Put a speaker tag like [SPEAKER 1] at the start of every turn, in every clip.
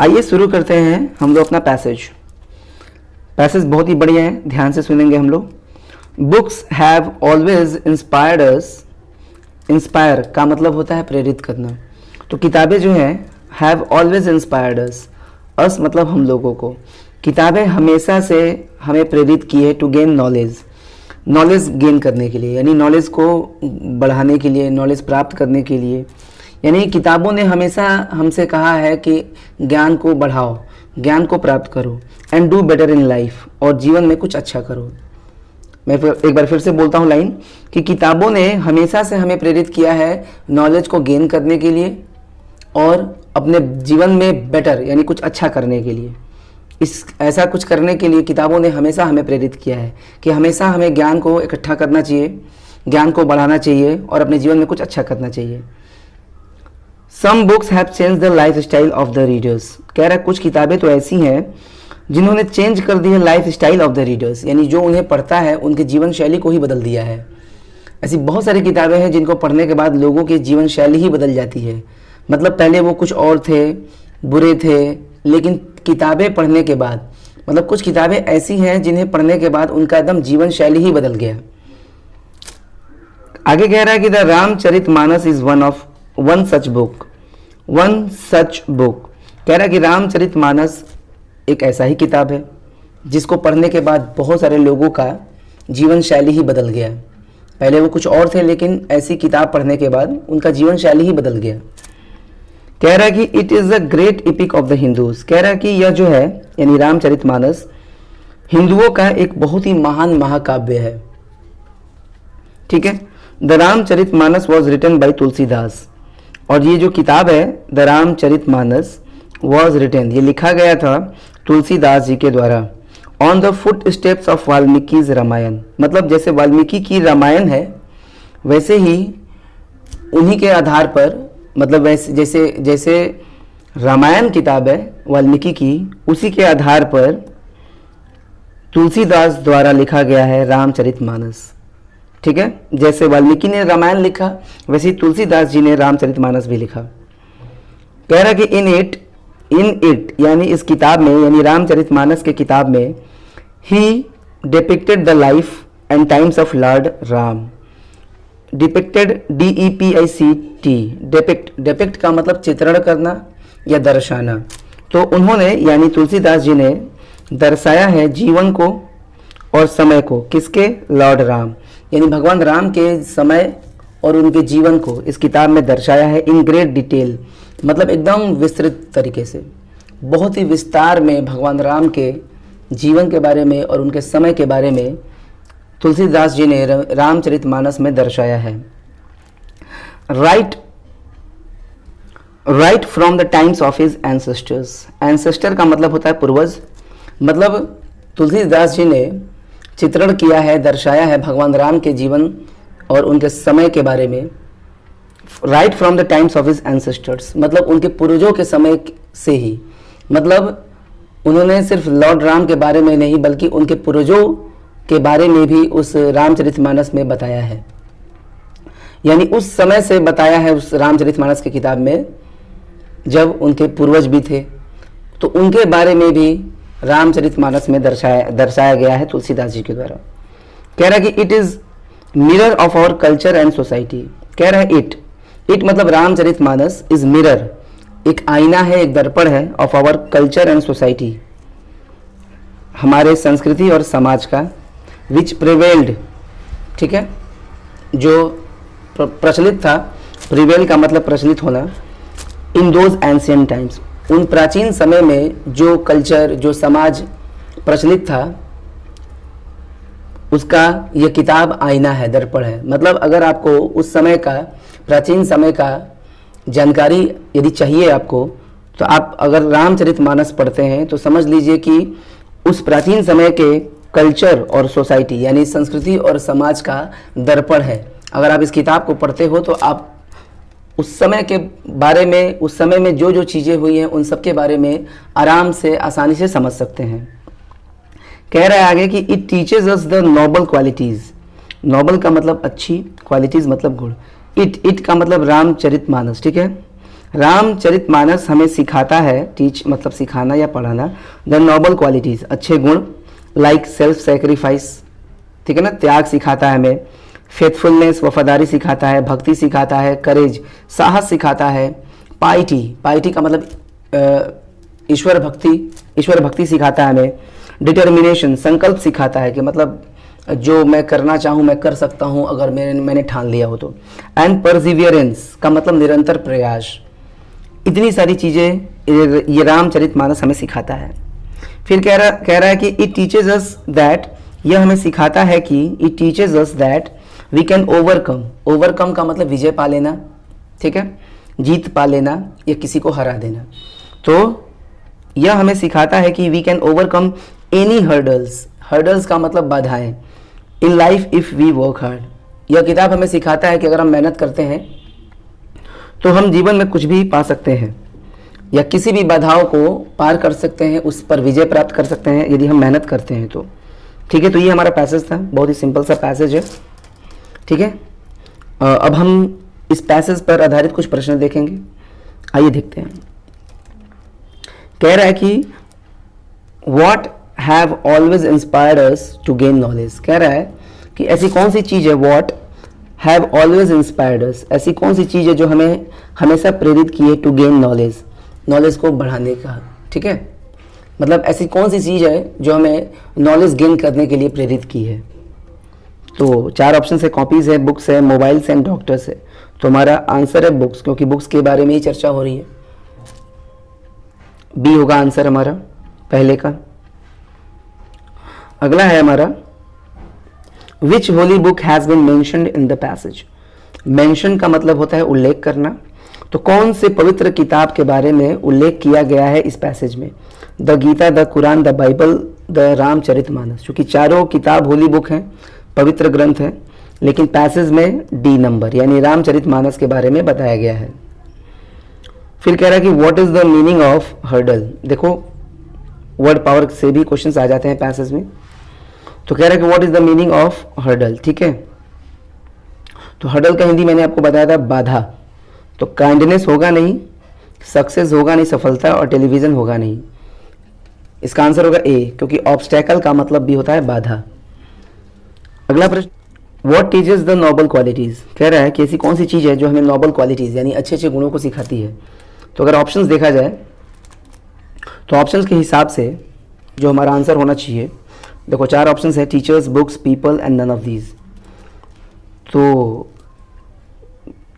[SPEAKER 1] आइए शुरू करते हैं हम लोग अपना पैसेज बहुत ही बढ़िया है, ध्यान से सुनेंगे हम लोग। Books have always inspired us. Inspire का मतलब होता है प्रेरित करना। तो किताबें जो हैं हैव ऑलवेज इंस्पायर्ड अस मतलब हम लोगों को। किताबें हमेशा से हमें प्रेरित की है टू गेन नॉलेज गेन करने के लिए, यानी नॉलेज को बढ़ाने के लिए, नॉलेज प्राप्त करने के लिए। यानी किताबों ने हमेशा हमसे कहा है कि ज्ञान को बढ़ाओ, ज्ञान को प्राप्त करो, and do better in life, और जीवन में कुछ अच्छा करो। मैं एक बार फिर से बोलता हूँ लाइन कि किताबों ने हमेशा से हमें प्रेरित किया है नॉलेज को गेन करने के लिए और अपने जीवन में बेटर यानी कुछ अच्छा करने के लिए। ऐसा कुछ करने के लिए किताबों ने हमेशा हमें प्रेरित किया है कि हमेशा हमें ज्ञान को इकट्ठा करना चाहिए, ज्ञान को बढ़ाना चाहिए और अपने जीवन में कुछ अच्छा करना चाहिए। Some books have change the life style of the readers. कह रहा है कुछ किताबें तो ऐसी हैं जिन्होंने चेंज कर दी है life style of the readers, यानी जो उन्हें पढ़ता है उनके जीवन शैली को ही बदल दिया है। ऐसी बहुत सारी किताबें हैं जिनको पढ़ने के बाद लोगों की जीवन शैली ही बदल जाती है। मतलब पहले वो कुछ और थे, बुरे थे, लेकिन किताबें पढ़ने के बाद मतलब कुछ किताबें ऐसी हैं जिन्हें पढ़ने के बाद उनका एकदम जीवन शैली ही बदल गया। आगे कह रहा है कि the Ramcharitmanas is one such book. कह रहा है कि रामचरितमानस एक ऐसा ही किताब है जिसको पढ़ने के बाद बहुत सारे लोगों का जीवन शैली ही बदल गया। पहले वो कुछ और थे, लेकिन ऐसी किताब पढ़ने के बाद उनका जीवन शैली ही बदल गया। कह रहा है कि it is a great EPIC of the Hindus. कह रहा है कि यह जो है यानी रामचरितमानस हिंदुओं का एक बहुत ही महान महाकाव्य है। ठीक है, the Ramcharitmanas was written by Tulsidas. और ये जो किताब है द रामचरितमानस वॉज रिटन, ये लिखा गया था तुलसीदास जी के द्वारा on the footsteps of Valmiki's Ramayana. मतलब जैसे वाल्मीकि की रामायण है वैसे ही उन्हीं के आधार पर, मतलब वैसे जैसे रामायण किताब है वाल्मीकि की, उसी के आधार पर तुलसीदास द्वारा लिखा गया है रामचरितमानस। ठीक है, जैसे वाल्मीकि ने रामायण लिखा वैसे ही तुलसीदास जी ने रामचरितमानस भी लिखा। कह रहा कि इन इट यानी इस किताब में, यानी रामचरितमानस के किताब में, ही depicted the life and times of lord Ram. Depicted DEPICT, depict का मतलब चित्रण करना या दर्शाना। तो उन्होंने यानी तुलसीदास जी ने दर्शाया है जीवन को और समय को, किसके? लॉर्ड राम, यानी भगवान राम के समय और उनके जीवन को इस किताब में दर्शाया है इन ग्रेट डिटेल। मतलब एकदम विस्तृत तरीके से, बहुत ही विस्तार में भगवान राम के जीवन के बारे में और उनके समय के बारे में तुलसीदास जी ने रामचरितमानस में दर्शाया है। Right from the times of his ancestors. Ancestor का मतलब होता है पूर्वज। मतलब तुलसीदास जी ने चित्रण किया है, दर्शाया है भगवान राम के जीवन और उनके समय के बारे में। Right from the times of his ancestors मतलब उनके पूर्वजों के समय से ही। मतलब उन्होंने सिर्फ लॉर्ड राम के बारे में नहीं बल्कि उनके पूर्वजों के बारे में भी उस रामचरितमानस में बताया है। यानी उस समय से बताया है उस रामचरितमानस की किताब में जब उनके पूर्वज भी थे, तो उनके बारे में भी रामचरितमानस में दर्शाया गया है तुलसीदास जी के द्वारा। कह रहा है कि it is mirror of our culture and society. कह रहा है इट मतलब रामचरितमानस इज मिरर, एक आईना है, एक दर्पण है, of our culture and society, हमारे संस्कृति और समाज का, विच प्रिवेल्ड। ठीक है, जो प्रचलित था, प्रिवेल का मतलब प्रचलित होना, इन दोज एंशियंट टाइम्स, उन प्राचीन समय में जो कल्चर, जो समाज प्रचलित था उसका यह किताब आईना है, दर्पण है। मतलब अगर आपको उस समय का, प्राचीन समय का जानकारी यदि चाहिए आपको, तो आप अगर रामचरितमानस पढ़ते हैं तो समझ लीजिए कि उस प्राचीन समय के कल्चर और सोसाइटी यानी संस्कृति और समाज का दर्पण है। अगर आप इस किताब को पढ़ते हो तो आप उस समय के बारे में, उस समय में जो जो चीज़ें हुई हैं उन सब के बारे में आराम से, आसानी से समझ सकते हैं। कह रहा है आगे कि it teaches us the noble qualities. Noble का मतलब अच्छी, क्वालिटीज़ मतलब गुण। इट का मतलब रामचरितमानस। ठीक है, रामचरितमानस हमें सिखाता है, टीच मतलब सिखाना या पढ़ाना, द नोबल क्वालिटीज़ अच्छे गुण, लाइक सेल्फ सेक्रीफाइस, ठीक है ना, त्याग सिखाता है हमें, फेथफुलनेस वफादारी सिखाता है, भक्ति सिखाता है, करेज साहस सिखाता है, पाइटी पाइटी का मतलब ईश्वर भक्ति सिखाता है हमें, डिटर्मिनेशन संकल्प सिखाता है कि मतलब जो मैं करना चाहूँ मैं कर सकता हूँ अगर मैंने ठान लिया हो तो, एंड परसिवियरेंस का मतलब निरंतर प्रयास। इतनी सारी चीज़ें ये रामचरितमानस हमें सिखाता है। फिर कह रहा है कि इट टीचेज अस दैट, यह हमें सिखाता है कि it teaches us that we can overcome का मतलब विजय पा लेना, ठीक है, जीत पा लेना या किसी को हरा देना। तो यह हमें सिखाता है कि we can overcome any hurdles का मतलब बाधाएं, in life if we work hard. यह किताब हमें सिखाता है कि अगर हम मेहनत करते हैं तो हम जीवन में कुछ भी पा सकते हैं या किसी भी बाधाओं को पार कर सकते हैं, उस पर विजय प्राप्त कर सकते हैं यदि हम मेहनत करते हैं तो, ठीक है। तो ये हमारा पैसेज था, बहुत ही सिंपल सा पैसेज है, ठीक है। अब हम इस पैसेज पर आधारित कुछ प्रश्न देखेंगे, आइए देखते हैं। कह रहा है कि what have always inspired us to gain knowledge. कह रहा है कि ऐसी कौन सी चीज़ है, what have always inspired us, ऐसी कौन सी चीज़ है जो हमें हमेशा प्रेरित की है टू गेन नॉलेज को बढ़ाने का, ठीक है। मतलब ऐसी कौन सी चीज़ है जो हमें नॉलेज गेन करने के लिए प्रेरित की है। तो 4 ऑप्शन है, कॉपीज़ है, बुक्स है, मोबाइल्स एंड डॉक्टर्स है। तो हमारा आंसर है बुक्स, क्योंकि बुक्स के बारे में ही चर्चा हो रही है। बी होगा आंसर हमारा पहले का। अगला है हमारा, which holy book has been mentioned in the passage. Mention का मतलब होता है उल्लेख करना, तो कौन से पवित्र किताब के बारे में उल्लेख किया गया है इस पैसेज में। The Gita, the Quran, the Bible, the Ramcharitmanas. क्योंकि चारों किताब होली बुक हैं, पवित्र ग्रंथ है, लेकिन पैसेज में डी नंबर यानी रामचरितमानस के बारे में बताया गया है। फिर कह रहा है कि what is the meaning of hurdle. देखो वर्ड पावर से भी क्वेश्चंस आ जाते हैं पैसेज में। तो कह रहा है कि what is the meaning of hurdle, ठीक है। तो हर्डल का हिंदी मैंने आपको बताया था बाधा। तो काइंडनेस होगा नहीं, सक्सेस होगा नहीं सफलता, और टेलीविजन होगा नहीं। इसका आंसर होगा ए, क्योंकि ऑब्स्टेकल का मतलब भी होता है बाधा। अगला प्रश्न, what teaches the noble qualities. कह रहा है कि ऐसी कौन सी चीज़ है जो हमें नोबल क्वालिटीज़ यानी अच्छे अच्छे गुणों को सिखाती है। तो अगर ऑप्शंस देखा जाए तो ऑप्शंस के हिसाब से जो हमारा आंसर होना चाहिए, देखो 4 ऑप्शंस है, teachers, books, people and none of these. तो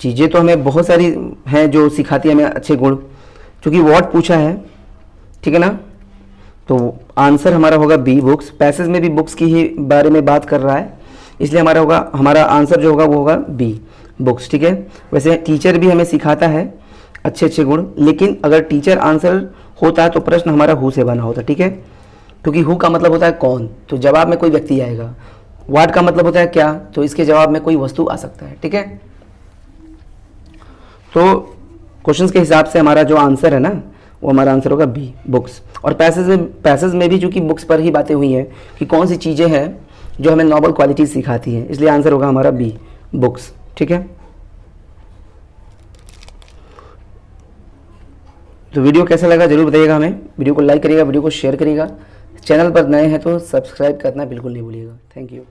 [SPEAKER 1] चीज़ें तो हमें बहुत सारी हैं जो सिखाती है हमें अच्छे गुण, क्योंकि व्हाट पूछा है, ठीक है ना। तो आंसर हमारा होगा बी, बुक्स। पैसेज में भी बुक्स की ही बारे में बात कर रहा है, इसलिए हमारा आंसर जो होगा वो होगा बी, बुक्स, ठीक है। वैसे टीचर भी हमें सिखाता है अच्छे अच्छे गुण, लेकिन अगर टीचर आंसर होता तो प्रश्न हमारा हु से बना होता, ठीक है। क्योंकि हु का मतलब होता है कौन, तो जवाब में कोई व्यक्ति आएगा। व्हाट का मतलब होता है क्या, तो इसके जवाब में कोई वस्तु आ सकता है, ठीक है। तो क्वेश्चंस के हिसाब से हमारा जो आंसर है ना, वो हमारा आंसर होगा बी, बुक्स। और पैसेज में भी चूंकि बुक्स पर ही बातें हुई हैं कि कौन सी चीज़ें हैं जो हमें नोबल क्वालिटीज सिखाती हैं, इसलिए आंसर होगा हमारा बी, बुक्स, ठीक है। तो वीडियो कैसा लगा जरूर बताइएगा हमें, वीडियो को लाइक करिएगा, वीडियो को शेयर करिएगा, चैनल पर नए हैं तो सब्सक्राइब करना बिल्कुल नहीं भूलिएगा। Thank you.